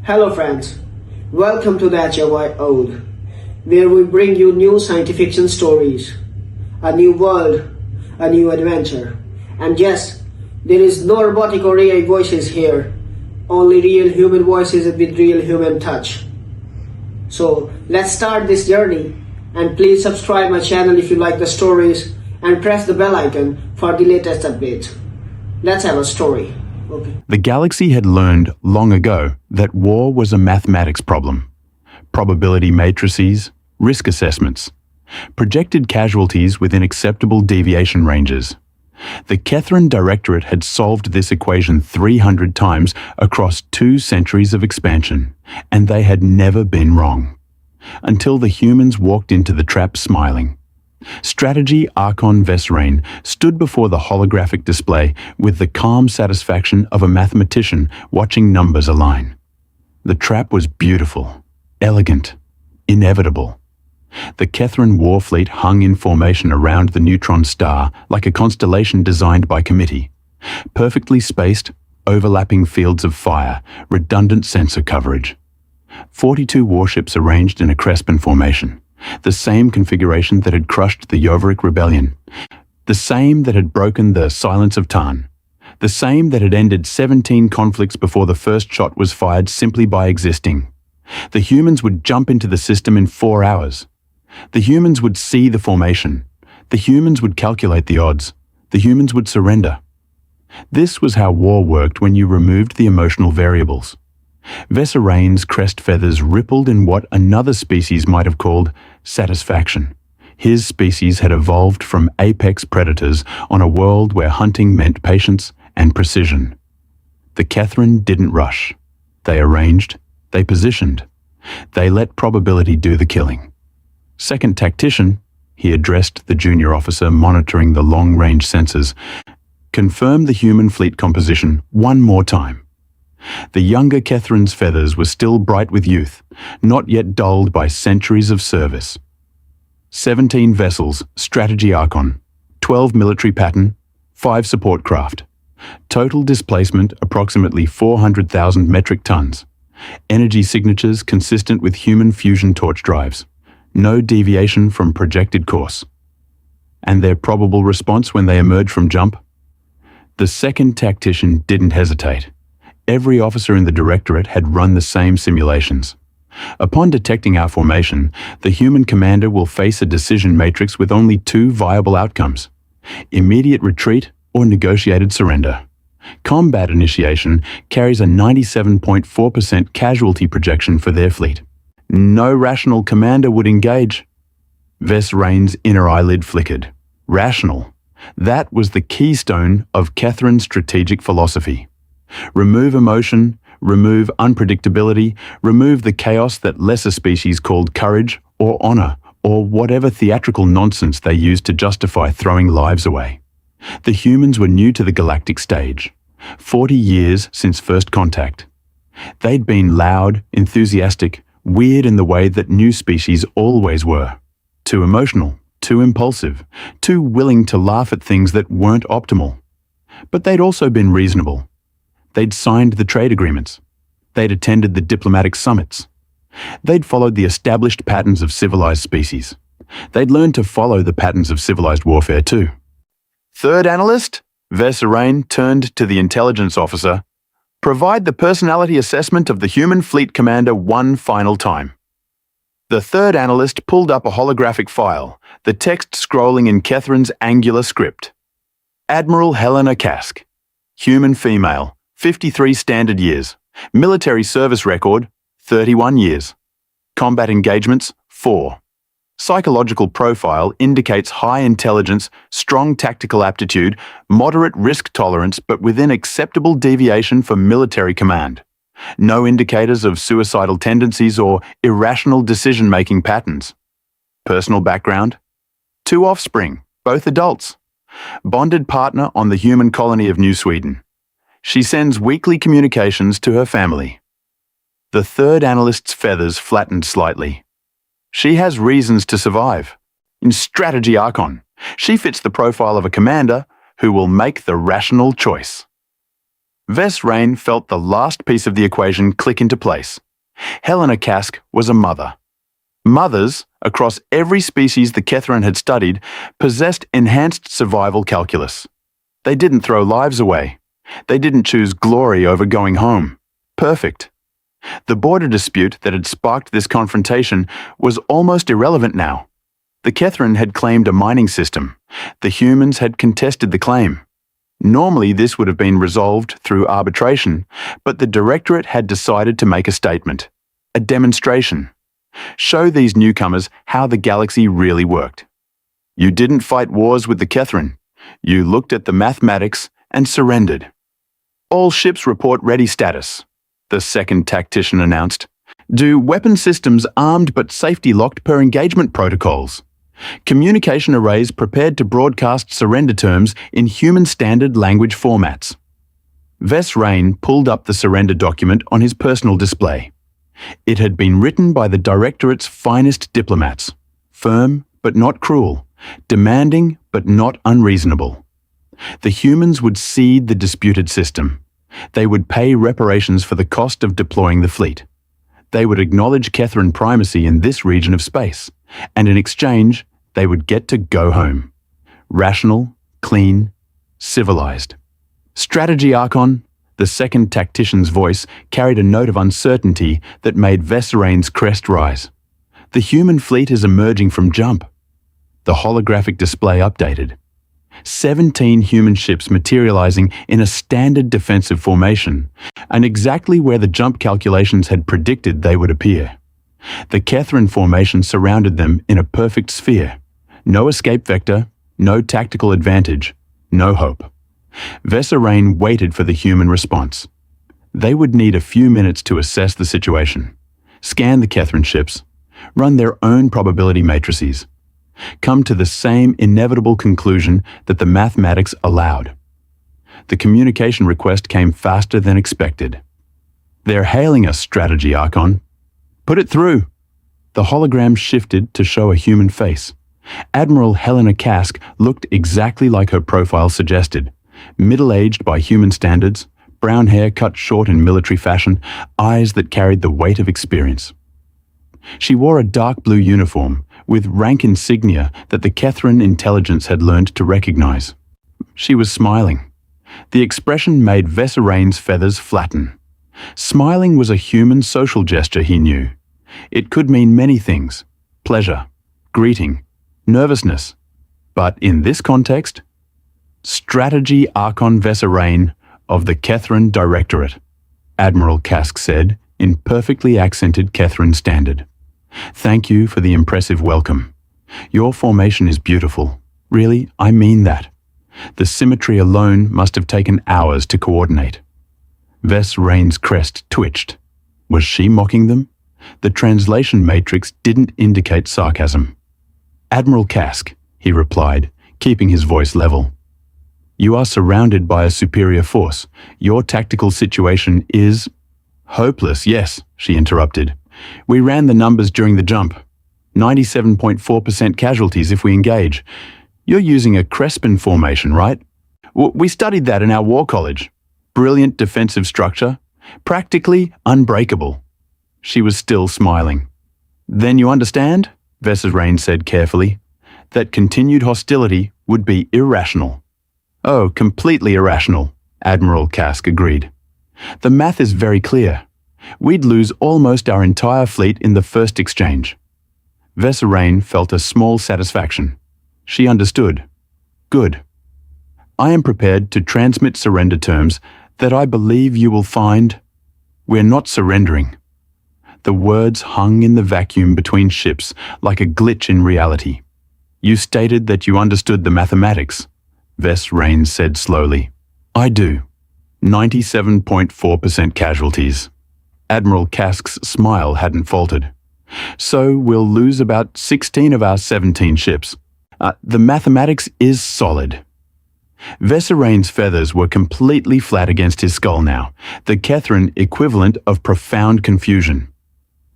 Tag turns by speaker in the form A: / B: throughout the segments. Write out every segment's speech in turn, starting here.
A: Hello friends, welcome to the HFY Ode, where we bring you new science fiction stories, a new world, a new adventure. And yes, there is no robotic or AI voices here, only real human voices with real human touch. So let's start this journey, and please subscribe my channel if you like the stories and press the bell icon for the latest updates. Let's have a story. Okay.
B: The galaxy had learned long ago that war was a mathematics problem. Probability matrices, risk assessments, projected casualties within acceptable deviation ranges. The Kethrin Directorate had solved this equation 300 times across 2 centuries of expansion, and they had never been wrong. Until the humans walked into the trap smiling. Strategy Archon Vesrain stood before the holographic display with the calm satisfaction of a mathematician watching numbers align. The trap was beautiful, elegant, inevitable. The Kethrin Warfleet hung in formation around the neutron star like a constellation designed by committee. Perfectly spaced, overlapping fields of fire, redundant sensor coverage. 42 warships arranged in a Crespin formation. The same configuration that had crushed the Yoveric Rebellion. The same that had broken the Silence of Tarn. The same that had ended 17 conflicts before the first shot was fired simply by existing. The humans would jump into the system in 4 hours. The humans would see the formation. The humans would calculate the odds. The humans would surrender. This was how war worked when you removed the emotional variables. Veserain's crest feathers rippled in what another species might have called satisfaction. His species had evolved from apex predators on a world where hunting meant patience and precision. The Kethrin didn't rush. They arranged, they positioned. They let probability do the killing. Second tactician, he addressed the junior officer monitoring the long-range sensors, confirm the human fleet composition one more time. The younger Kethrin's feathers were still bright with youth, not yet dulled by centuries of service. 17 vessels, strategy Archon, 12 military pattern, 5 support craft. Total displacement approximately 400,000 metric tons. Energy signatures consistent with human fusion torch drives. No deviation from projected course. And their probable response when they emerge from jump? The second tactician didn't hesitate. Every officer in the Directorate had run the same simulations. Upon detecting our formation, the human commander will face a decision matrix with only 2 viable outcomes: immediate retreat or negotiated surrender. Combat initiation carries a 97.4% casualty projection for their fleet. No rational commander would engage. Vesrain's inner eyelid flickered. Rational. That was the keystone of Kethrin's strategic philosophy. Remove emotion, remove unpredictability, remove the chaos that lesser species called courage or honor, or whatever theatrical nonsense they used to justify throwing lives away. The humans were new to the galactic stage, 40 years since first contact. They'd been loud, enthusiastic, weird in the way that new species always were. Too emotional, too impulsive, too willing to laugh at things that weren't optimal. But they'd also been reasonable. They'd signed the trade agreements. They'd attended the diplomatic summits. They'd followed the established patterns of civilized species. They'd learned to follow the patterns of civilized warfare too. Third analyst, Veserain turned to the intelligence officer. Provide the personality assessment of the human fleet commander one final time. The third analyst pulled up a holographic file, the text scrolling in Kethrin's angular script. Admiral Helena Kask. Human female. 53 standard years. Military service record, 31 years. Combat engagements, 4. Psychological profile indicates high intelligence, strong tactical aptitude, moderate risk tolerance but within acceptable deviation for military command. No indicators of suicidal tendencies or irrational decision-making patterns. Personal background, 2 offspring, both adults. Bonded partner on the human colony of New Sweden. She sends weekly communications to her family. The third analyst's feathers flattened slightly. She has reasons to survive. In strategy Archon, she fits the profile of a commander who will make the rational choice. Vess Rain felt the last piece of the equation click into place. Helena Kask was a mother. Mothers, across every species the Kethrin had studied, possessed enhanced survival calculus. They didn't throw lives away. They didn't choose glory over going home. Perfect. The border dispute that had sparked this confrontation was almost irrelevant now. The Kethrin had claimed a mining system. The humans had contested the claim. Normally this would have been resolved through arbitration, but the Directorate had decided to make a statement. A demonstration. Show these newcomers how the galaxy really worked. You didn't fight wars with the Kethrin. You looked at the mathematics and surrendered. All ships report ready status, the second tactician announced. Do weapon systems armed but safety locked per engagement protocols. Communication arrays prepared to broadcast surrender terms in human standard language formats. Vess Rain pulled up the surrender document on his personal display. It had been written by the Directorate's finest diplomats, firm but not cruel, demanding but not unreasonable. The humans would cede the disputed system. They would pay reparations for the cost of deploying the fleet. They would acknowledge Kethrin primacy in this region of space, and in exchange, they would get to go home. Rational, clean, civilized. Strategy Archon, the second tactician's voice, carried a note of uncertainty that made Vess Rain's crest rise. The human fleet is emerging from jump. The holographic display updated. 17 human ships materializing in a standard defensive formation, and exactly where the jump calculations had predicted they would appear. The Kethrin formation surrounded them in a perfect sphere. No escape vector, no tactical advantage, no hope. Vess Rain waited for the human response. They would need a few minutes to assess the situation, scan the Kethrin ships, run their own probability matrices, come to the same inevitable conclusion that the mathematics allowed. The communication request came faster than expected. They're hailing us, Strategy Archon. Put it through. The hologram shifted to show a human face. Admiral Helena Kask looked exactly like her profile suggested. Middle-aged by human standards, brown hair cut short in military fashion, eyes that carried the weight of experience. She wore a dark blue uniform with rank insignia that the Kethrin intelligence had learned to recognize. She was smiling. The expression made Vess Rain's feathers flatten. Smiling was a human social gesture, he knew. It could mean many things: pleasure, greeting, nervousness. But in this context, Strategy Archon Vess Rain of the Kethrin Directorate, Admiral Kask said in perfectly accented Kethrin standard. Thank you for the impressive welcome. Your formation is beautiful. Really, I mean that. The symmetry alone must have taken hours to coordinate. Vess Rain's crest twitched. Was she mocking them? The translation matrix didn't indicate sarcasm. Admiral Kask, he replied, keeping his voice level. You are surrounded by a superior force. Your tactical situation is... Hopeless, yes, she interrupted. We ran the numbers during the jump. 97.4% casualties if we engage. You're using a Crespin formation, right? We studied that in our war college. Brilliant defensive structure. Practically unbreakable. She was still smiling. Then you understand, Vess Rain said carefully, that continued hostility would be irrational. Oh, completely irrational, Admiral Kask agreed. The math is very clear. We'd lose almost our entire fleet in the first exchange. Vess Rain felt a small satisfaction. She understood. Good. I am prepared to transmit surrender terms that I believe you will find. We're not surrendering. The words hung in the vacuum between ships like a glitch in reality. You stated that you understood the mathematics, Vess Rain said slowly. I do. 97.4% casualties. Admiral Kask's smile hadn't faltered. So we'll lose about 16 of our 17 ships. The mathematics is solid. Vess Rain's feathers were completely flat against his skull now, the Kethrin equivalent of profound confusion.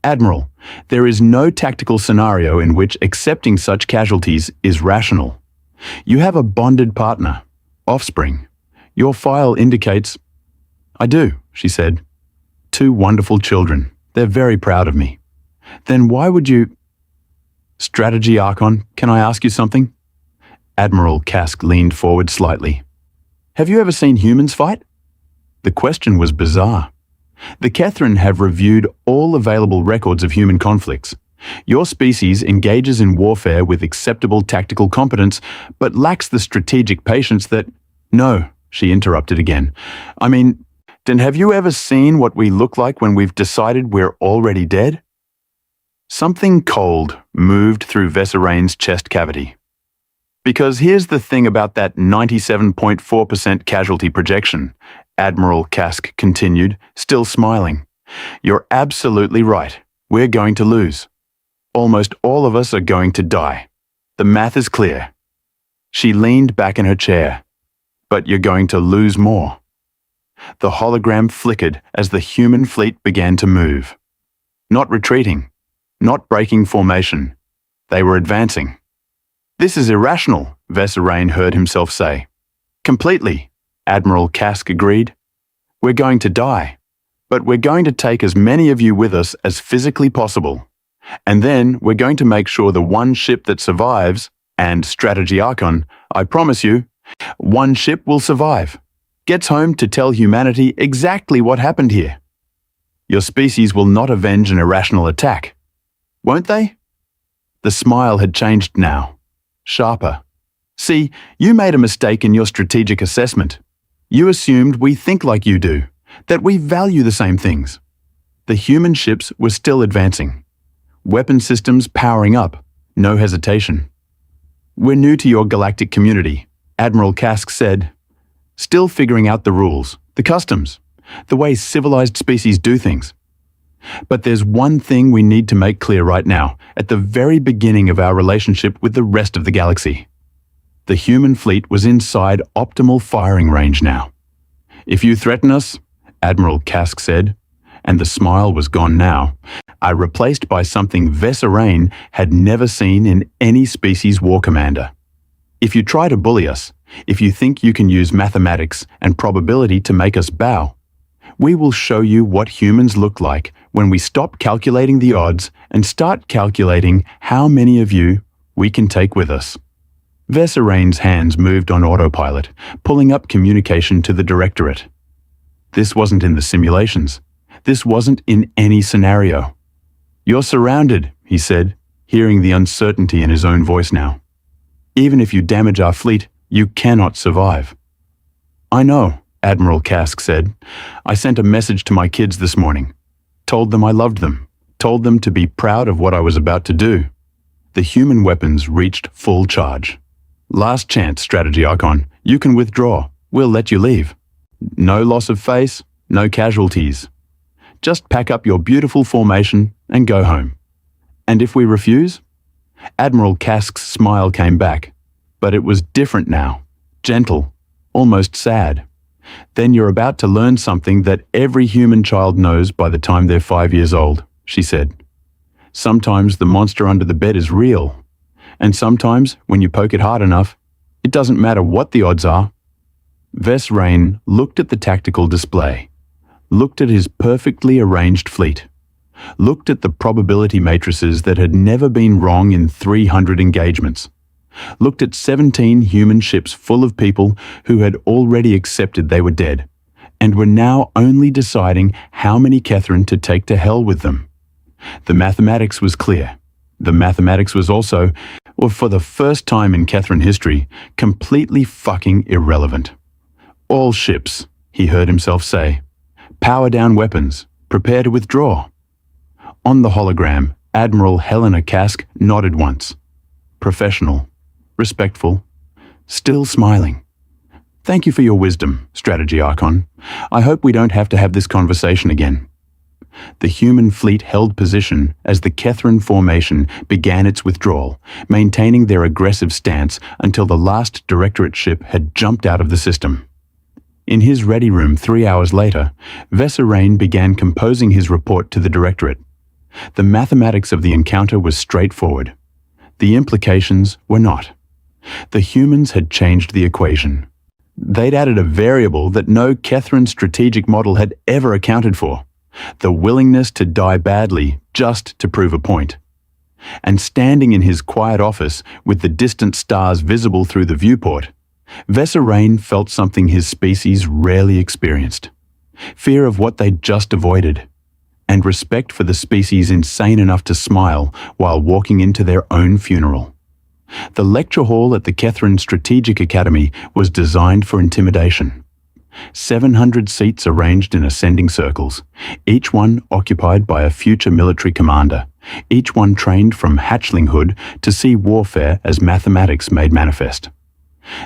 B: Admiral, there is no tactical scenario in which accepting such casualties is rational. You have a bonded partner, offspring. Your file indicates... I do, she said. 2 wonderful children. They're very proud of me. Then why would you... Strategy Archon, can I ask you something? Admiral Kask leaned forward slightly. Have you ever seen humans fight? The question was bizarre. The Kethrin have reviewed all available records of human conflicts. Your species engages in warfare with acceptable tactical competence, but lacks the strategic patience that... No, she interrupted again. I mean, then have you ever seen what we look like when we've decided we're already dead? Something cold moved through Vesserain's chest cavity. Because here's the thing about that 97.4% casualty projection, Admiral Kask continued, still smiling. You're absolutely right. We're going to lose. Almost all of us are going to die. The math is clear. She leaned back in her chair. But you're going to lose more. The hologram flickered as the human fleet began to move. Not retreating. Not breaking formation. They were advancing. This is irrational, Vesserain heard himself say. Completely, Admiral Kask agreed. We're going to die, but we're going to take as many of you with us as physically possible. And then we're going to make sure the one ship that survives, and Strategy Archon, I promise you, one ship will survive, gets home to tell humanity exactly what happened here. Your species will not avenge an irrational attack. Won't they? The smile had changed now. Sharper. See, you made a mistake in your strategic assessment. You assumed we think like you do, that we value the same things. The human ships were still advancing. Weapon systems powering up, no hesitation. We're new to your galactic community, Admiral Kask said. Still figuring out the rules, the customs, the way civilized species do things. But there's one thing we need to make clear right now, at the very beginning of our relationship with the rest of the galaxy. The human fleet was inside optimal firing range now. If you threaten us, Admiral Kask said, and the smile was gone now, replaced by something Vesserain had never seen in any species war commander. If you try to bully us, if you think you can use mathematics and probability to make us bow, we will show you what humans look like when we stop calculating the odds and start calculating how many of you we can take with us. Vesserain's hands moved on autopilot, pulling up communication to the Directorate. This wasn't in the simulations. This wasn't in any scenario. You're surrounded, he said, hearing the uncertainty in his own voice now. Even if you damage our fleet, you cannot survive. I know, Admiral Kask said. I sent a message to my kids this morning. Told them I loved them. Told them to be proud of what I was about to do. The human weapons reached full charge. Last chance, Strategy Archon. You can withdraw. We'll let you leave. No loss of face, no casualties. Just pack up your beautiful formation and go home. And if we refuse? Admiral Kask's smile came back, but it was different now. Gentle, almost sad. Then you're about to learn something that every human child knows by the time they're 5 years old, she said. Sometimes the monster under the bed is real. And sometimes, when you poke it hard enough, it doesn't matter what the odds are. Vesserain looked at the tactical display, looked at his perfectly arranged fleet, looked at the probability matrices that had never been wrong in 300 engagements, looked at 17 human ships full of people who had already accepted they were dead, and were now only deciding how many Kethrin to take to hell with them. The mathematics was clear. The mathematics was also, or for the first time in Kethrin history, completely fucking irrelevant. All ships, he heard himself say. Power down weapons. Prepare to withdraw. On the hologram, Admiral Helena Kask nodded once. Professional. Respectful. Still smiling. Thank you for your wisdom, Strategy Archon. I hope we don't have to have this conversation again. The human fleet held position as the Kethrin formation began its withdrawal, maintaining their aggressive stance until the last Directorate ship had jumped out of the system. In his ready room 3 hours later, Vesserain began composing his report to the Directorate. The mathematics of the encounter was straightforward. The implications were not. The humans had changed the equation. They'd added a variable that no Kethran strategic model had ever accounted for: the willingness to die badly just to prove a point. And standing in his quiet office with the distant stars visible through the viewport, Veserain felt something his species rarely experienced: fear of what they'd just avoided, and respect for the species insane enough to smile while walking into their own funeral. The lecture hall at the Kethran Strategic Academy was designed for intimidation. 700 seats arranged in ascending circles, each one occupied by a future military commander, each one trained from hatchlinghood to see warfare as mathematics made manifest.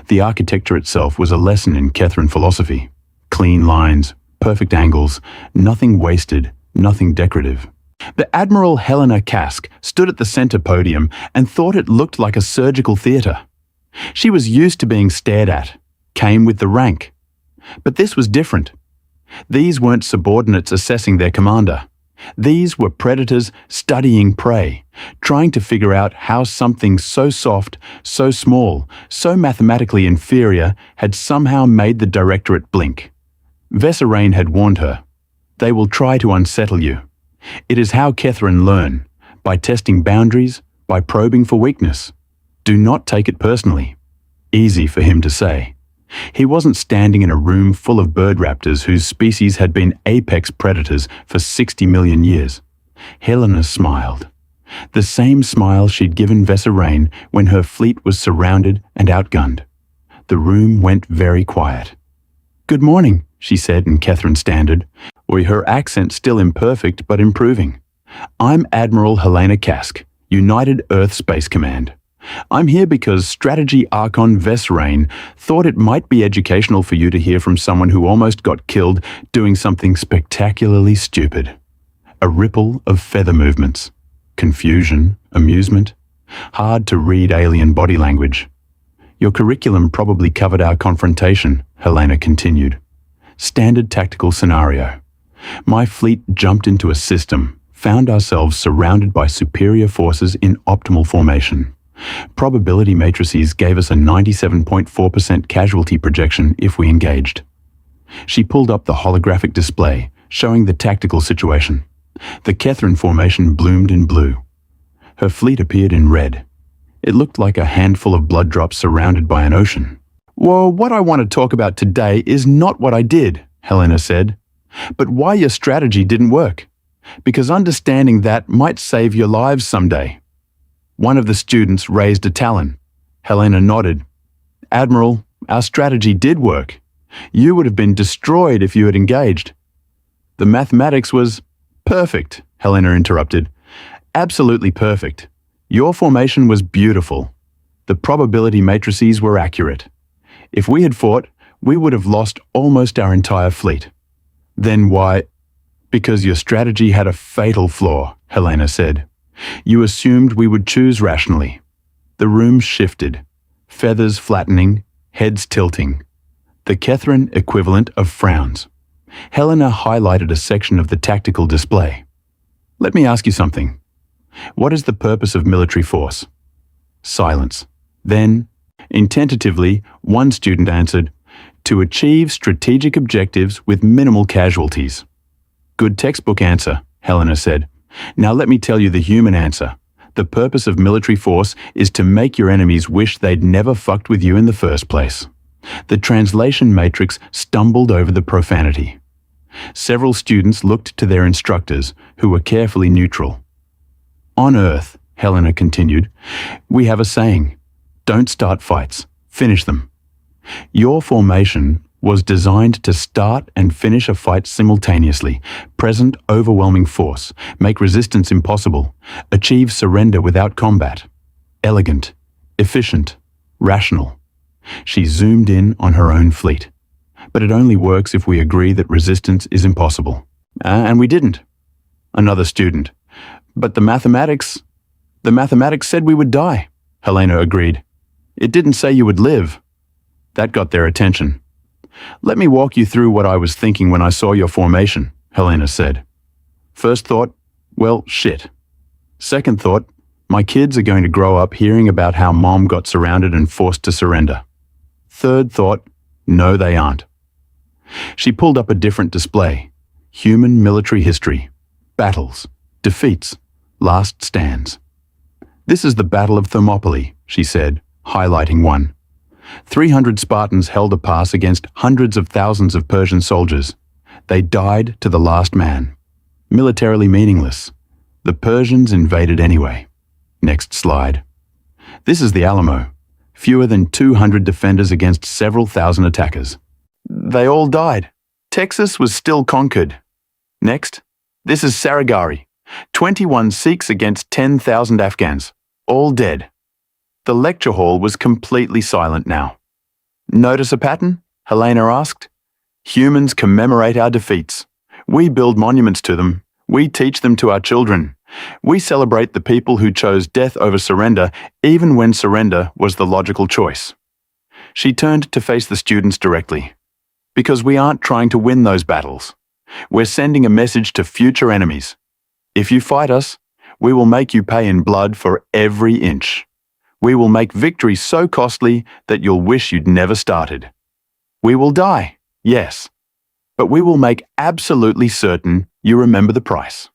B: The architecture itself was a lesson in Kethran philosophy: clean lines, perfect angles, nothing wasted, nothing decorative. The Admiral Helena Kask stood at the center podium and thought it looked like a surgical theater. She was used to being stared at, came with the rank. But this was different. These weren't subordinates assessing their commander. These were predators studying prey, trying to figure out how something so soft, so small, so mathematically inferior had somehow made the Directorate blink. Veserain had warned her. They will try to unsettle you. It is how Kethran learn, by testing boundaries, by probing for weakness. Do not take it personally. Easy for him to say. He wasn't standing in a room full of bird raptors whose species had been apex predators for 60 million years. Helena smiled. The same smile she'd given Veserain when her fleet was surrounded and outgunned. The room went very quiet. "Good morning," she said in Kethran Standard, with her accent still imperfect but improving. "I'm Admiral Helena Kask, United Earth Space Command. I'm here because Strategy Archon Veserain thought it might be educational for you to hear from someone who almost got killed doing something spectacularly stupid." A ripple of feather movements. Confusion, amusement. Hard to read alien body language. "Your curriculum probably covered our confrontation," Helena continued. "Standard tactical scenario. My fleet jumped into a system, found ourselves surrounded by superior forces in optimal formation. Probability matrices gave us a 97.4% casualty projection if we engaged." She pulled up the holographic display, showing the tactical situation. The Kethran formation bloomed in blue. Her fleet appeared in red. It looked like a handful of blood drops surrounded by an ocean. "Well, what I want to talk about today is not what I did," Helena said, "but why your strategy didn't work. Because understanding that might save your lives someday." One of the students raised a talon. Helena nodded. "Admiral, our strategy did work. You would have been destroyed if you had engaged." "The mathematics was perfect," Helena interrupted. "Absolutely perfect. Your formation was beautiful. The probability matrices were accurate. If we had fought, we would have lost almost our entire fleet." "Then why?" "Because your strategy had a fatal flaw," Helena said. "You assumed we would choose rationally." The room shifted, feathers flattening, heads tilting. The Kethran equivalent of frowns. Helena highlighted a section of the tactical display. "Let me ask you something. What is the purpose of military force?" Silence. Then, tentatively, one student answered, "To achieve strategic objectives with minimal casualties." "Good textbook answer," Helena said. "Now let me tell you the human answer. The purpose of military force is to make your enemies wish they'd never fucked with you in the first place." The translation matrix stumbled over the profanity. Several students looked to their instructors, who were carefully neutral. "On Earth," Helena continued, "we have a saying: don't start fights, finish them. Your formation was designed to start and finish a fight simultaneously, present overwhelming force, make resistance impossible, achieve surrender without combat. Elegant, efficient, rational." She zoomed in on her own fleet. "But it only works if we agree that resistance is impossible." And we didn't." Another student. "But the mathematics said we would die," Helena agreed. "It didn't say you would live." That got their attention. "Let me walk you through what I was thinking when I saw your formation," Helena said. "First thought, well, shit. Second thought, my kids are going to grow up hearing about how mom got surrounded and forced to surrender. Third thought, No, they aren't. She pulled up a different display. Human military history. Battles. Defeats. Last stands. This is the Battle of Thermopylae, she said, highlighting one. 300 Spartans held a pass against hundreds of thousands of Persian soldiers. They died to the last man. Militarily meaningless. The Persians invaded anyway. Next slide. This is the Alamo. Fewer than 200 defenders against several thousand attackers. They all died. Texas was still conquered. Next. This is Sarigari. 21 Sikhs against 10,000 Afghans. All dead. The lecture hall was completely silent now. Notice a pattern? Helena asked. Humans commemorate our defeats. We build monuments to them. We teach them to our children. We celebrate the people who chose death over surrender, even when surrender was the logical choice. She turned to face the students directly. Because we aren't trying to win those battles. We're sending a message to future enemies. If you fight us, we will make you pay in blood for every inch. We will make victory so costly that you'll wish you'd never started. We will die, yes, but we will make absolutely certain you remember the price.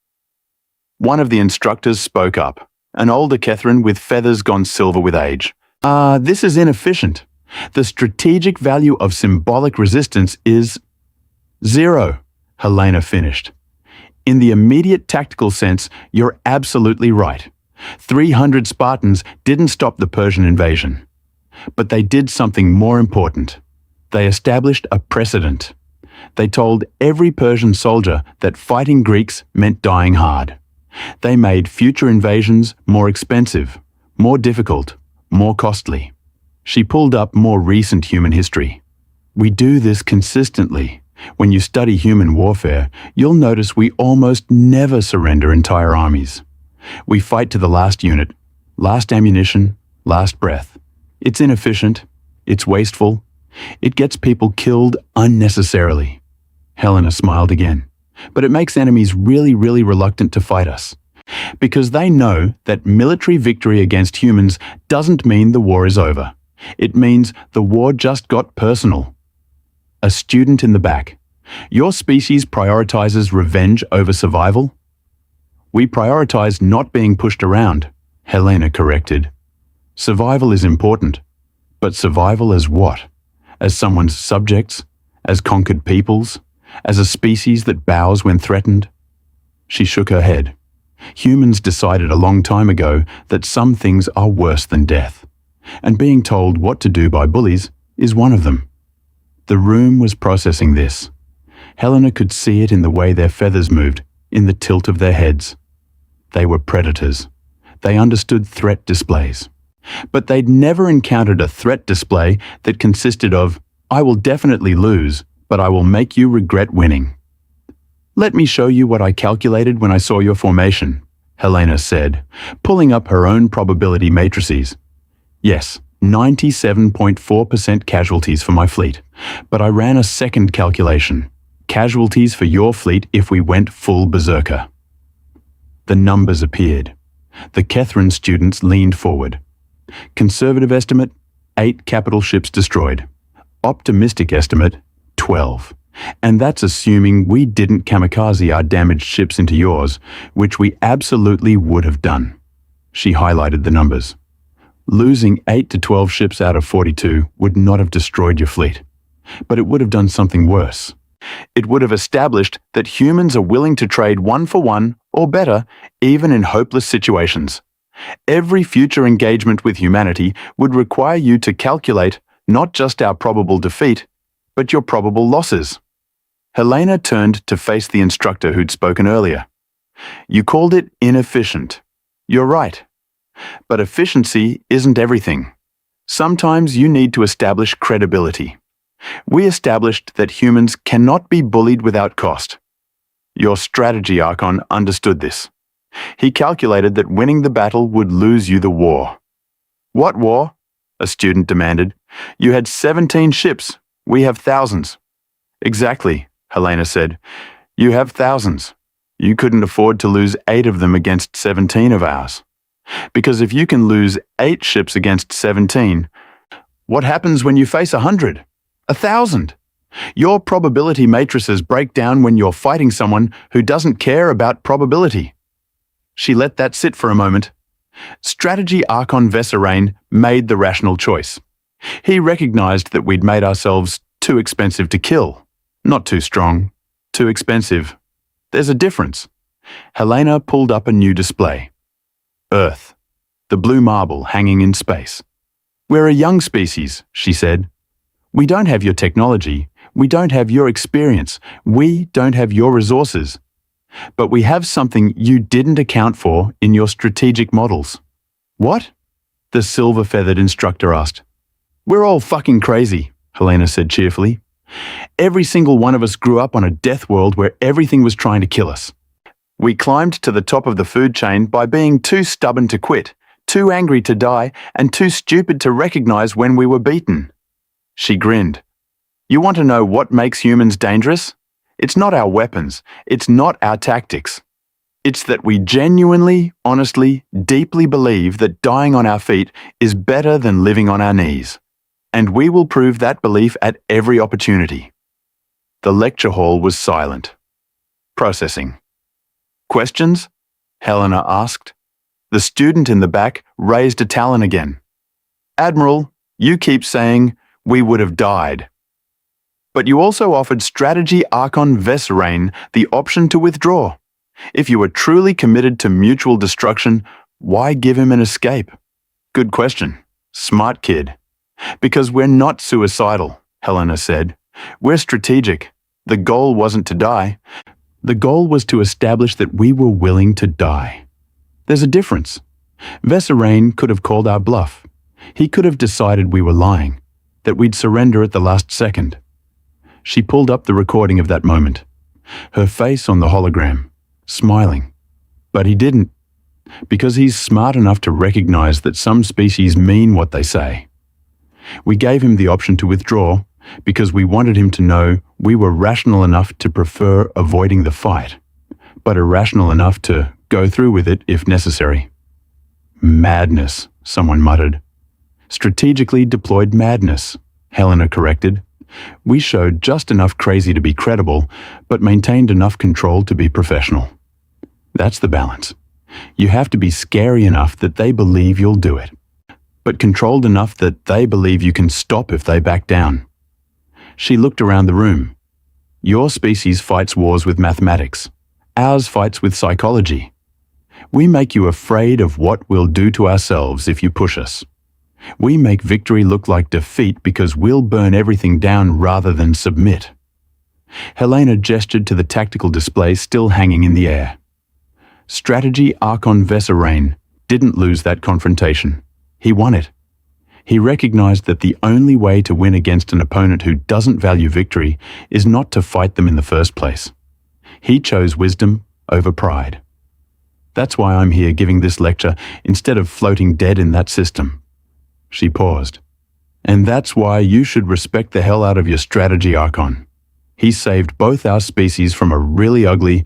B: One of the instructors spoke up, an older Catherine with feathers gone silver with age. This is inefficient. The strategic value of symbolic resistance is 0, Helena finished. In the immediate tactical sense, you're absolutely right. 300 Spartans didn't stop the Persian invasion. But they did something more important. They established a precedent. They told every Persian soldier that fighting Greeks meant dying hard. They made future invasions more expensive, more difficult, more costly. She pulled up more recent human history. We do this consistently. When you study human warfare, you'll notice we almost never surrender entire armies. We fight to the last unit, last ammunition, last breath. It's inefficient. It's wasteful. It gets people killed unnecessarily. Helena smiled again. But it makes enemies really, really reluctant to fight us. Because they know that military victory against humans doesn't mean the war is over. It means the war just got personal. A student in the back. Your species prioritizes revenge over survival? We prioritize not being pushed around, Helena corrected. Survival is important. But survival as what? As someone's subjects? As conquered peoples? As a species that bows when threatened? She shook her head. Humans decided a long time ago that some things are worse than death. And being told what to do by bullies is one of them. The room was processing this. Helena could see it in the way their feathers moved, in the tilt of their heads. They were predators. They understood threat displays. But they'd never encountered a threat display that consisted of, I will definitely lose, but I will make you regret winning. Let me show you what I calculated when I saw your formation, Helena said, pulling up her own probability matrices. Yes, 97.4% casualties for my fleet, but I ran a second calculation. Casualties for your fleet if we went full berserker. The numbers appeared. The Catherine students leaned forward. Conservative estimate, 8 capital ships destroyed. Optimistic estimate, 12. And that's assuming we didn't kamikaze our damaged ships into yours, which we absolutely would have done. She highlighted the numbers. Losing 8 to 12 ships out of 42 would not have destroyed your fleet. But it would have done something worse. It would have established that humans are willing to trade 1 for 1, or better, even in hopeless situations. Every future engagement with humanity would require you to calculate not just our probable defeat, but your probable losses. Helena turned to face the instructor who'd spoken earlier. You called it inefficient. You're right. But efficiency isn't everything. Sometimes you need to establish credibility. We established that humans cannot be bullied without cost. Your strategy Archon understood this. He calculated that winning the battle would lose you the war. What war? A student demanded. You had 17 ships. We have thousands. Exactly, Helena said. You have thousands. You couldn't afford to lose 8 of them against 17 of ours. Because if you can lose 8 ships against 17, what happens when you face 100? 1,000. Your probability matrices break down when you're fighting someone who doesn't care about probability. She let that sit for a moment. Strategy Archon Veserain made the rational choice. He recognized that we'd made ourselves too expensive to kill. Not too strong, too expensive. There's a difference. Helena pulled up a new display. Earth, the blue marble hanging in space. We're a young species, she said. We don't have your technology. We don't have your experience. We don't have your resources. But we have something you didn't account for in your strategic models. What? The silver-feathered instructor asked. We're all fucking crazy, Helena said cheerfully. Every single one of us grew up on a death world where everything was trying to kill us. We climbed to the top of the food chain by being too stubborn to quit, too angry to die, and too stupid to recognize when we were beaten. She grinned. You want to know what makes humans dangerous? It's not our weapons. It's not our tactics. It's that we genuinely, honestly, deeply believe that dying on our feet is better than living on our knees. And we will prove that belief at every opportunity. The lecture hall was silent. Processing. Questions? Helena asked. The student in the back raised a talon again. Admiral, you keep saying, we would have died. But you also offered Strategy Archon Veserain the option to withdraw. If you were truly committed to mutual destruction, why give him an escape? Good question. Smart kid. Because we're not suicidal, Helena said. We're strategic. The goal wasn't to die. The goal was to establish that we were willing to die. There's a difference. Veserain could have called our bluff. He could have decided we were lying, that we'd surrender at the last second. She pulled up the recording of that moment, her face on the hologram, smiling. But he didn't, because he's smart enough to recognize that some species mean what they say. We gave him the option to withdraw because we wanted him to know we were rational enough to prefer avoiding the fight, but irrational enough to go through with it if necessary. Madness, someone muttered. Strategically deployed madness, Helena corrected. We showed just enough crazy to be credible, but maintained enough control to be professional. That's the balance. You have to be scary enough that they believe you'll do it, but controlled enough that they believe you can stop if they back down. She looked around the room. Your species fights wars with mathematics. Ours fights with psychology. We make you afraid of what we'll do to ourselves if you push us. We make victory look like defeat because we'll burn everything down rather than submit. Helena gestured to the tactical display still hanging in the air. Strategy Archon Veserain didn't lose that confrontation. He won it. He recognized that the only way to win against an opponent who doesn't value victory is not to fight them in the first place. He chose wisdom over pride. That's why I'm here giving this lecture instead of floating dead in that system. She paused. And that's why you should respect the hell out of your Strategy Archon. He saved both our species from a really ugly,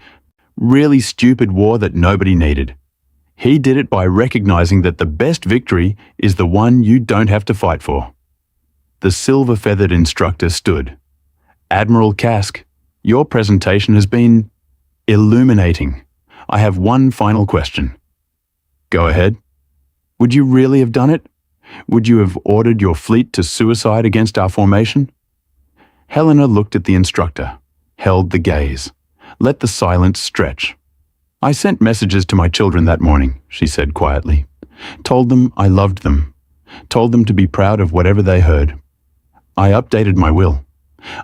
B: really stupid war that nobody needed. He did it by recognizing that the best victory is the one you don't have to fight for. The silver-feathered instructor stood. Admiral Kask, your presentation has been illuminating. I have one final question. Go ahead. Would you really have done it? Would you have ordered your fleet to suicide against our formation? Helena looked at the instructor, held the gaze, let the silence stretch. I sent messages to my children that morning, she said quietly. Told them I loved them. Told them to be proud of whatever they heard. I updated my will.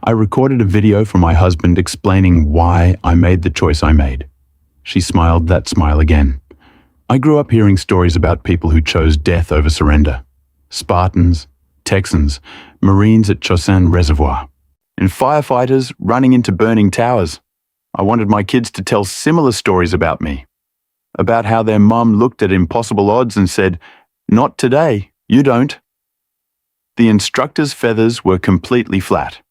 B: I recorded a video for my husband explaining why I made the choice I made. She smiled that smile again. I grew up hearing stories about people who chose death over surrender. Spartans, Texans, Marines at Chosin Reservoir, and firefighters running into burning towers. I wanted my kids to tell similar stories about me, about how their mum looked at impossible odds and said, "Not today, you don't." The instructor's feathers were completely flat.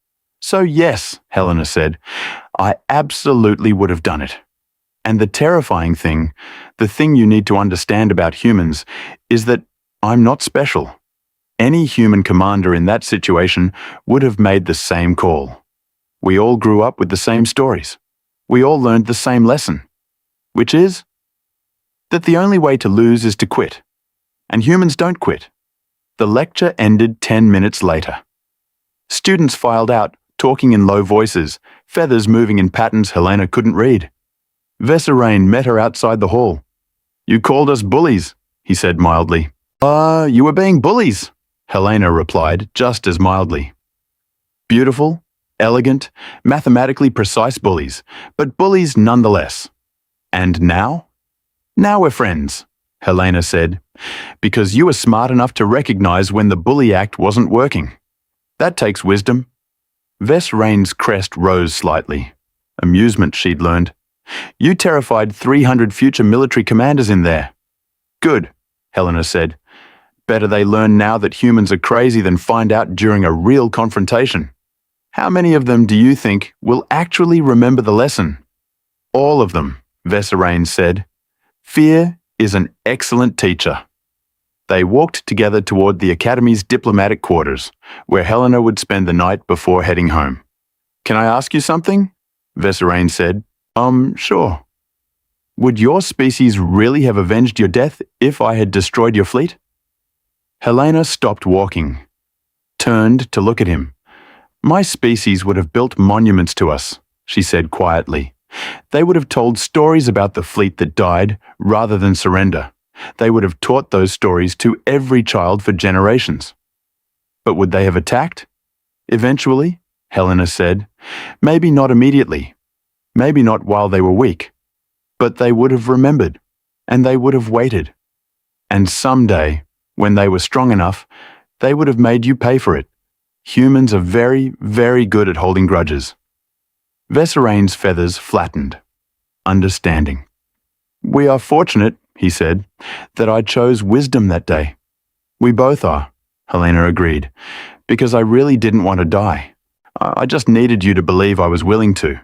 B: So yes, Helena said, I absolutely would have done it. And the terrifying thing, the thing you need to understand about humans, is that I'm not special. Any human commander in that situation would have made the same call. We all grew up with the same stories. We all learned the same lesson, which is that the only way to lose is to quit. And humans don't quit. The lecture ended 10 minutes later. Students filed out, talking in low voices, feathers moving in patterns Helena couldn't read. Veserain met her outside the hall. "You called us bullies," he said mildly. You were being bullies," Helena replied just as mildly. Beautiful, elegant, mathematically precise bullies, but bullies nonetheless. "And now?" "Now we're friends," Helena said, "because you were smart enough to recognize when the bully act wasn't working. That takes wisdom." Veserain's crest rose slightly. Amusement, she'd learned. "You terrified 300 future military commanders in there." "Good," Helena said. "Better they learn now that humans are crazy than find out during a real confrontation. How many of them do you think will actually remember the lesson?" "All of them," Veserain said. "Fear is an excellent teacher." They walked together toward the Academy's diplomatic quarters, where Helena would spend the night before heading home. "Can I ask you something?" Veserain said. Sure." "Would your species really have avenged your death if I had destroyed your fleet?" Helena stopped walking, turned to look at him. "My species would have built monuments to us," she said quietly. "They would have told stories about the fleet that died rather than surrender. They would have taught those stories to every child for generations." "But would they have attacked?" "Eventually," Helena said. "Maybe not immediately. Maybe not while they were weak. But they would have remembered, and they would have waited. And someday, when they were strong enough, they would have made you pay for it. Humans are very, very good at holding grudges." Veserain's feathers flattened. Understanding. "We are fortunate," he said, "that I chose wisdom that day." "We both are," Helena agreed, "because I really didn't want to die. I just needed you to believe I was willing to."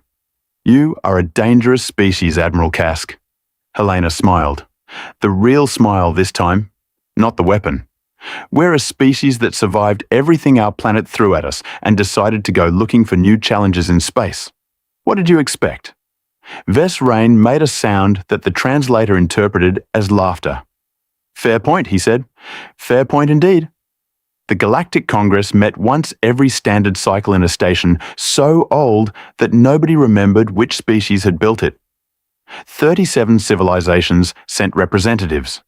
B: "You are a dangerous species, Admiral Kask." Helena smiled. The real smile this time, not the weapon. "We're a species that survived everything our planet threw at us and decided to go looking for new challenges in space. What did you expect?" Veserain made a sound that the translator interpreted as laughter. "Fair point," he said. "Fair point indeed." The Galactic Congress met once every standard cycle in a station so old that nobody remembered which species had built it. 37 civilizations sent representatives.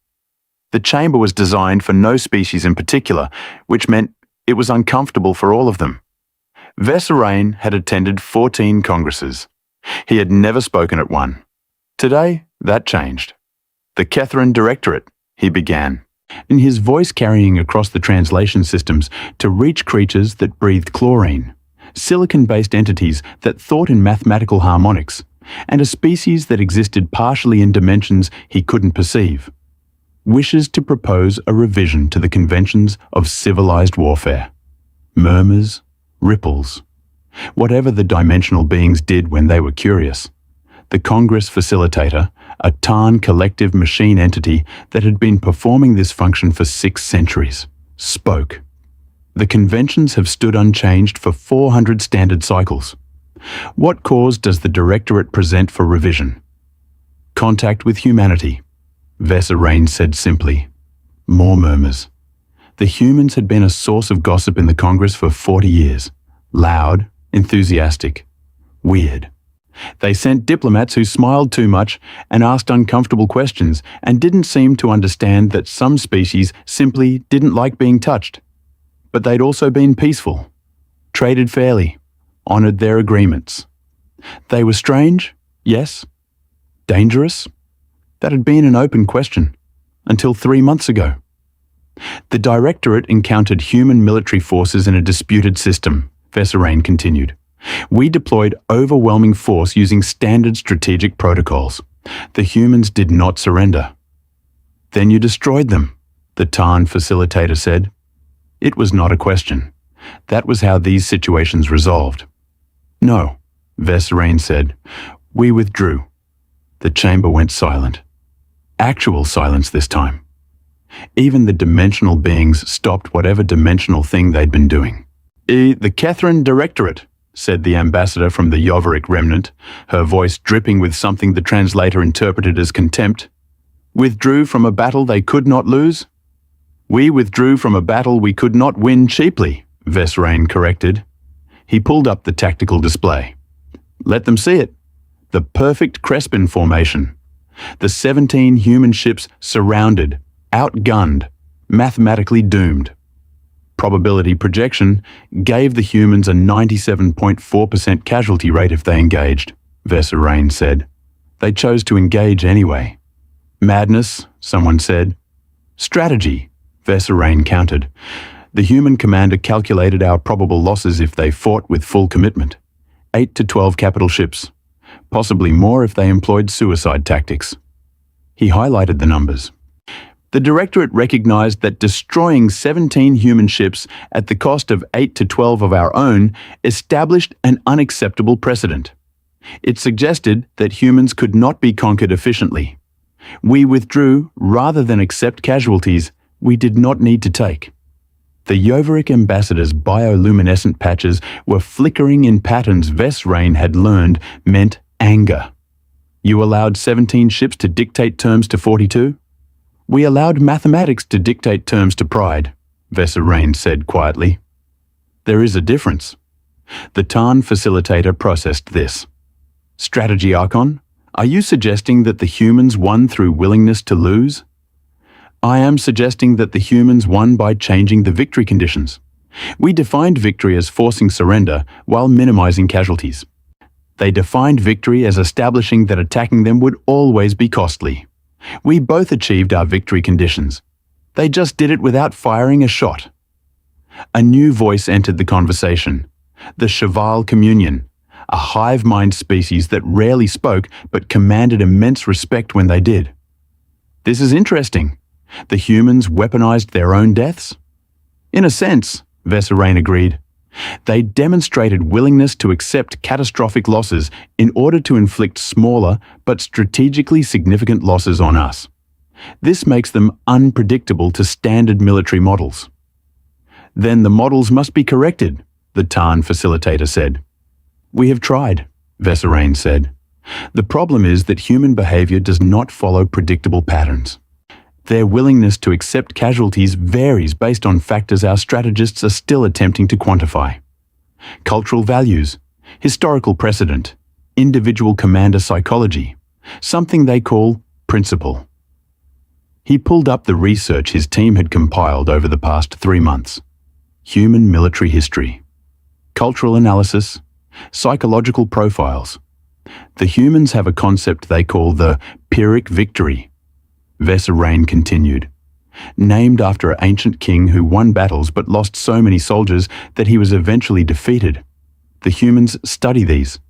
B: The chamber was designed for no species in particular, which meant it was uncomfortable for all of them. Veserain had attended 14 congresses. He had never spoken at one. Today, that changed. "The Kethrin Directorate," he began, in his voice carrying across the translation systems to reach creatures that breathed chlorine, silicon-based entities that thought in mathematical harmonics, and a species that existed partially in dimensions he couldn't perceive. Wishes to propose a revision to the conventions of civilized warfare. Murmurs, ripples. Whatever the dimensional beings did when they were curious. The Congress facilitator, a Tarn collective machine entity that had been performing this function for 6 centuries, spoke. The conventions have stood unchanged for 400 standard cycles. What cause does the Directorate present for revision? Contact with humanity, Veserain said simply. More murmurs. The humans had been a source of gossip in the Congress for 40 years. Loud, enthusiastic, weird. They sent diplomats who smiled too much and asked uncomfortable questions and didn't seem to understand that some species simply didn't like being touched. But they'd also been peaceful, traded fairly, honored their agreements. They were strange, yes. Dangerous? That had been an open question, until 3 months ago. The Directorate encountered human military forces in a disputed system, Veserain continued. We deployed overwhelming force using standard strategic protocols. The humans did not surrender. Then you destroyed them, the Tarn facilitator said. It was not a question. That was how these situations resolved. No, Veserain said. We withdrew. The chamber went silent. Actual silence this time. Even the dimensional beings stopped whatever dimensional thing they'd been doing. The Catherine Directorate, said the ambassador from the Yoveric remnant, her voice dripping with something the translator interpreted as contempt. Withdrew from a battle they could not lose? We withdrew from a battle we could not win cheaply, Vesrain corrected. He pulled up the tactical display. Let them see it. The perfect Crespin formation. The 17 human ships surrounded, outgunned, mathematically doomed. Probability projection gave the humans a 97.4% casualty rate if they engaged, Vesrain said. They chose to engage anyway. Madness, someone said. Strategy, Vesrain countered. The human commander calculated our probable losses if they fought with full commitment. 8 to 12 capital ships. Possibly more if they employed suicide tactics. He highlighted the numbers. The Directorate recognized that destroying 17 human ships at the cost of 8 to 12 of our own established an unacceptable precedent. It suggested that humans could not be conquered efficiently. We withdrew rather than accept casualties we did not need to take. The Yoveric ambassador's bioluminescent patches were flickering in patterns Vesrain had learned meant anger. You allowed 17 ships to dictate terms to 42? We allowed mathematics to dictate terms to pride, Vesrain said quietly. There is a difference. The Tarn facilitator processed this. Strategy Archon, are you suggesting that the humans won through willingness to lose? I am suggesting that the humans won by changing the victory conditions. We defined victory as forcing surrender while minimizing casualties. They defined victory as establishing that attacking them would always be costly. We both achieved our victory conditions. They just did it without firing a shot. A new voice entered the conversation. The Cheval Communion, a hive-mind species that rarely spoke but commanded immense respect when they did. This is interesting. The humans weaponized their own deaths? In a sense, Vesrain agreed. They demonstrated willingness to accept catastrophic losses in order to inflict smaller but strategically significant losses on us. This makes them unpredictable to standard military models. Then the models must be corrected, the Tarn facilitator said. We have tried, Vesrain said. The problem is that human behavior does not follow predictable patterns. Their willingness to accept casualties varies based on factors our strategists are still attempting to quantify. Cultural values, historical precedent, individual commander psychology, something they call principle. He pulled up the research his team had compiled over the past 3 months. Human military history, cultural analysis, psychological profiles. The humans have a concept they call the Pyrrhic victory. Vesrain continued. Named after an ancient king who won battles but lost so many soldiers that he was eventually defeated. The humans study these.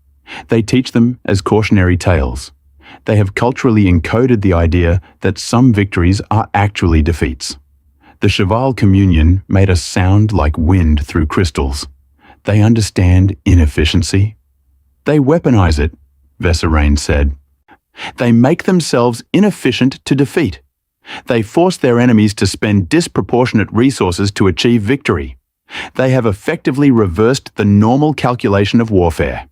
B: They teach them as cautionary tales. They have culturally encoded the idea that some victories are actually defeats. The Cheval Communion made us sound like wind through crystals. They understand inefficiency. They weaponize it, Vesrain said. They make themselves inefficient to defeat. They force their enemies to spend disproportionate resources to achieve victory. They have effectively reversed the normal calculation of warfare.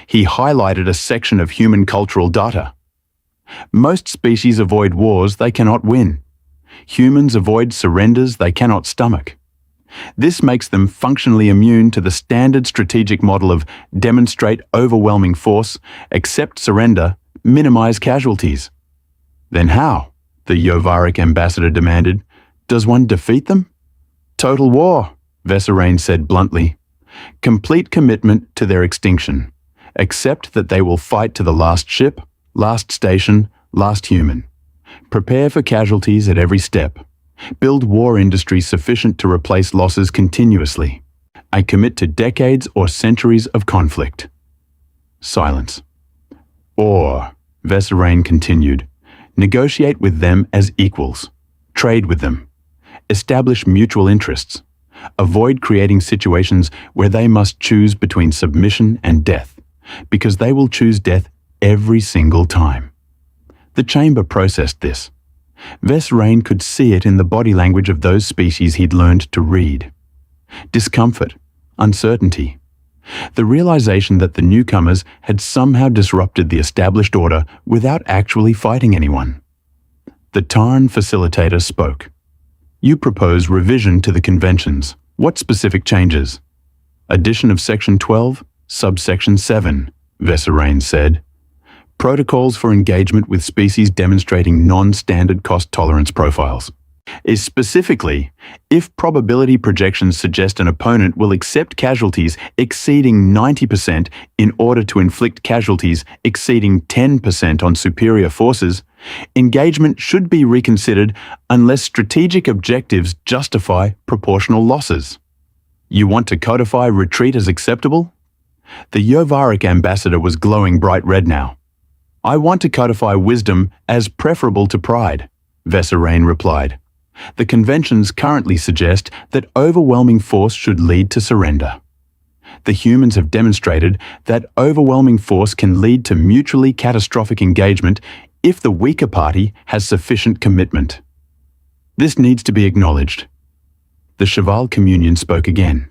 B: He highlighted a section of human cultural data. Most species avoid wars they cannot win. Humans avoid surrenders they cannot stomach. This makes them functionally immune to the standard strategic model of demonstrate overwhelming force, accept surrender, minimize casualties. Then how? The Yovaric ambassador demanded. Does one defeat them? Total war, Vesrain said bluntly. Complete commitment to their extinction. Accept that they will fight to the last ship, last station, last human. Prepare for casualties at every step. Build war industry sufficient to replace losses continuously. I commit to decades or centuries of conflict. Silence. Or, Vesrain continued, negotiate with them as equals. Trade with them. Establish mutual interests. Avoid creating situations where they must choose between submission and death, because they will choose death every single time. The chamber processed this. Vess Rain could see it in the body language of those species he'd learned to read. Discomfort, uncertainty. The realization that the newcomers had somehow disrupted the established order without actually fighting anyone. The Tarn facilitator spoke. You propose revision to the conventions. What specific changes? Addition of Section 12, Subsection 7, Vesserain said. Protocols for engagement with species demonstrating non-standard cost tolerance profiles. Is specifically, if probability projections suggest an opponent will accept casualties exceeding 90% in order to inflict casualties exceeding 10% on superior forces, engagement should be reconsidered unless strategic objectives justify proportional losses. You want to codify retreat as acceptable? The Yovaric ambassador was glowing bright red now. I want to codify wisdom as preferable to pride, Vesserain replied. The conventions currently suggest that overwhelming force should lead to surrender. The humans have demonstrated that overwhelming force can lead to mutually catastrophic engagement if the weaker party has sufficient commitment. This needs to be acknowledged. The Cheval Communion spoke again.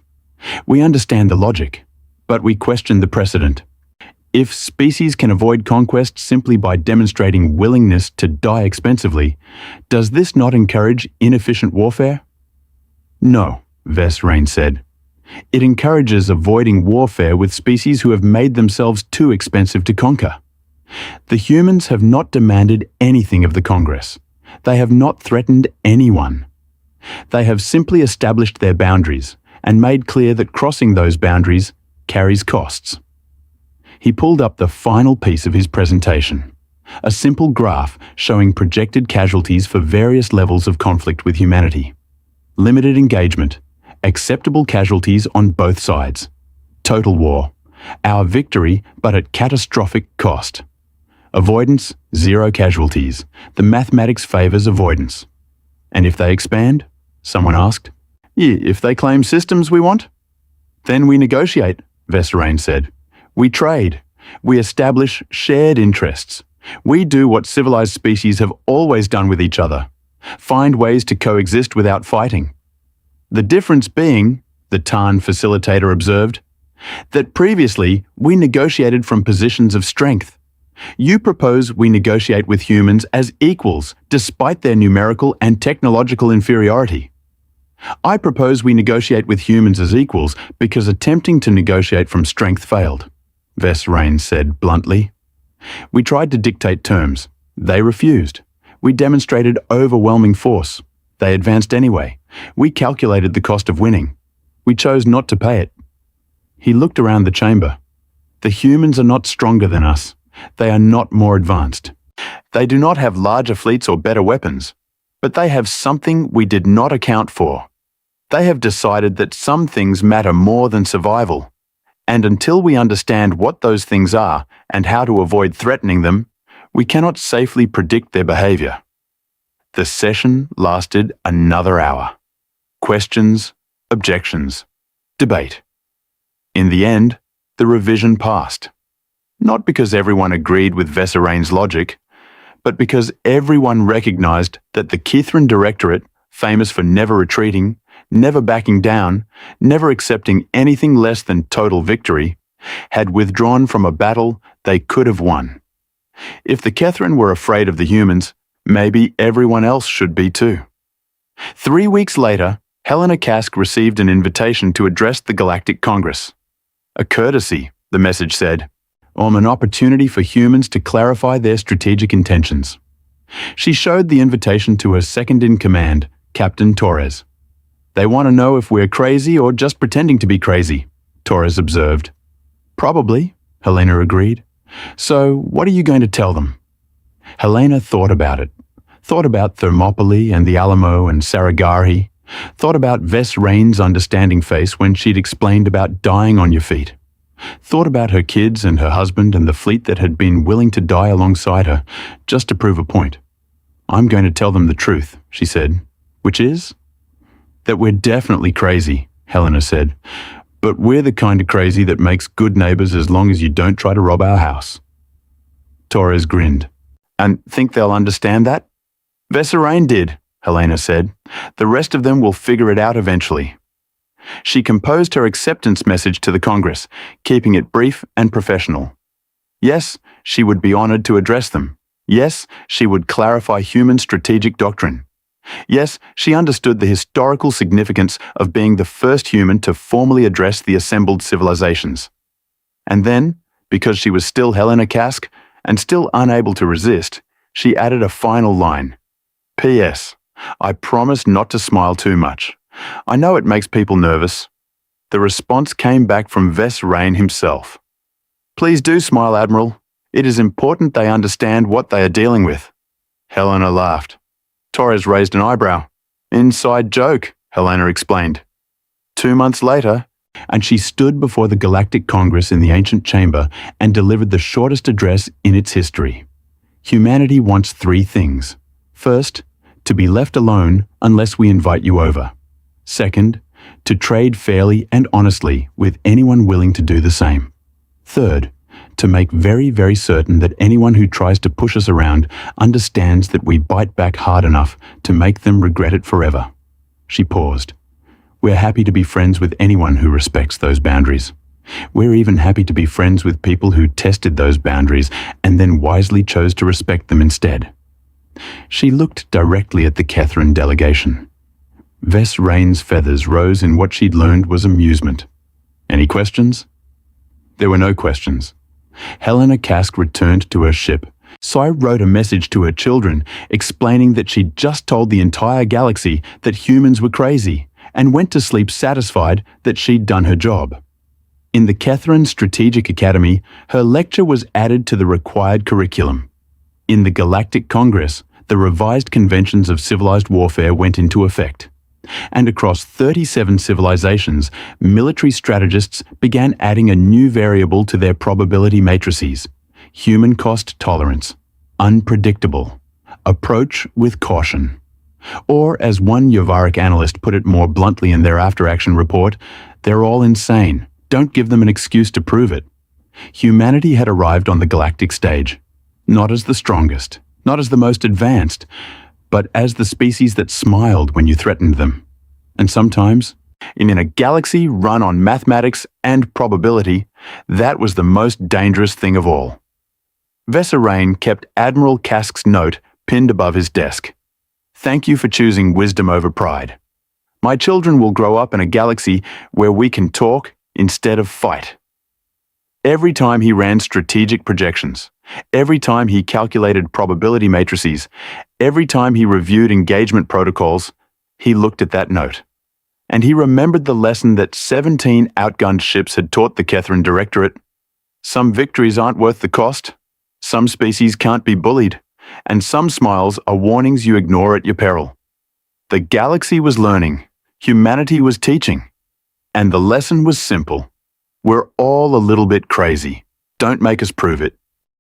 B: We understand the logic, but we question the precedent. If species can avoid conquest simply by demonstrating willingness to die expensively, does this not encourage inefficient warfare? No, Vesserain said. It encourages avoiding warfare with species who have made themselves too expensive to conquer. The humans have not demanded anything of the Congress. They have not threatened anyone. They have simply established their boundaries and made clear that crossing those boundaries carries costs. He pulled up the final piece of his presentation, a simple graph showing projected casualties for various levels of conflict with humanity. Limited engagement, acceptable casualties on both sides. Total war, our victory but at catastrophic cost. Avoidance, 0 casualties. The mathematics favors avoidance. And if they expand? Someone asked. If they claim systems we want? Then we negotiate, Vesserain said. We trade. We establish shared interests. We do what civilized species have always done with each other. Find ways to coexist without fighting. The difference being, the Tarn facilitator observed, that previously we negotiated from positions of strength. You propose we negotiate with humans as equals despite their numerical and technological inferiority. I propose we negotiate with humans as equals because attempting to negotiate from strength failed, Vesserain said bluntly. We tried to dictate terms. They refused. We demonstrated overwhelming force. They advanced anyway. We calculated the cost of winning. We chose not to pay it. He looked around the chamber. The humans are not stronger than us. They are not more advanced. They do not have larger fleets or better weapons. But they have something we did not account for. They have decided that some things matter more than survival. And until we understand what those things are and how to avoid threatening them, we cannot safely predict their behavior. The session lasted another hour. Questions, objections, debate. In the end, the revision passed. Not because everyone agreed with Vesserain's logic, but because everyone recognized that the Kithrin Directorate, famous for never retreating, never backing down, never accepting anything less than total victory, had withdrawn from a battle they could have won. If the Kithrin were afraid of the humans, maybe everyone else should be too. 3 weeks later, Helena Kask received an invitation to address the Galactic Congress. A courtesy, the message said, or an opportunity for humans to clarify their strategic intentions. She showed the invitation to her second-in-command, Captain Torres. They want to know if we're crazy or just pretending to be crazy, Torres observed. Probably, Helena agreed. So, what are you going to tell them? Helena thought about it. Thought about Thermopylae and the Alamo and Saragari. Thought about Vesserain's understanding face when she'd explained about dying on your feet. Thought about her kids and her husband and the fleet that had been willing to die alongside her, just to prove a point. I'm going to tell them the truth, she said. Which is? That we're definitely crazy, Helena said. But we're the kind of crazy that makes good neighbors as long as you don't try to rob our house. Torres grinned. And think they'll understand that? Veserain did, Helena said. The rest of them will figure it out eventually. She composed her acceptance message to the Congress, keeping it brief and professional. Yes, she would be honored to address them. Yes, she would clarify human strategic doctrine. Yes, she understood the historical significance of being the first human to formally address the assembled civilizations. And then, because she was still Helena Kask and still unable to resist, she added a final line. P.S. I promise not to smile too much. I know it makes people nervous. The response came back from Veserain himself. Please do smile, Admiral. It is important they understand what they are dealing with. Helena laughed. Torres raised an eyebrow. Inside joke, Helena explained. 2 months later, and she stood before the Galactic Congress in the ancient chamber and delivered the shortest address in its history. Humanity wants 3 things. First, to be left alone unless we invite you over. Second, to trade fairly and honestly with anyone willing to do the same. Third, to make very, very certain that anyone who tries to push us around understands that we bite back hard enough to make them regret it forever. She paused. We're happy to be friends with anyone who respects those boundaries. We're even happy to be friends with people who tested those boundaries and then wisely chose to respect them instead. She looked directly at the Kethran delegation. Veserain's feathers rose in what she'd learned was amusement. Any questions? There were no questions. Helena Kask returned to her ship. Sai wrote a message to her children explaining that she'd just told the entire galaxy that humans were crazy and went to sleep satisfied that she'd done her job. In the Kethran Strategic Academy, her lecture was added to the required curriculum. In the Galactic Congress, the revised conventions of civilized warfare went into effect. And across 37 civilizations, military strategists began adding a new variable to their probability matrices: human cost tolerance, unpredictable, approach with caution. Or, as one Yavaric analyst put it more bluntly in their after-action report, they're all insane. Don't give them an excuse to prove it. Humanity had arrived on the galactic stage, not as the strongest, not as the most advanced, but as the species that smiled when you threatened them. And sometimes, in a galaxy run on mathematics and probability, that was the most dangerous thing of all. Veserain kept Admiral Kask's note pinned above his desk. Thank you for choosing wisdom over pride. My children will grow up in a galaxy where we can talk instead of fight. Every time he ran strategic projections, every time he calculated probability matrices, every time he reviewed engagement protocols, he looked at that note. And he remembered the lesson that 17 outgunned ships had taught the Kethran Directorate. Some victories aren't worth the cost, some species can't be bullied, and some smiles are warnings you ignore at your peril. The galaxy was learning, humanity was teaching, and the lesson was simple. We're all a little bit crazy. Don't make us prove it.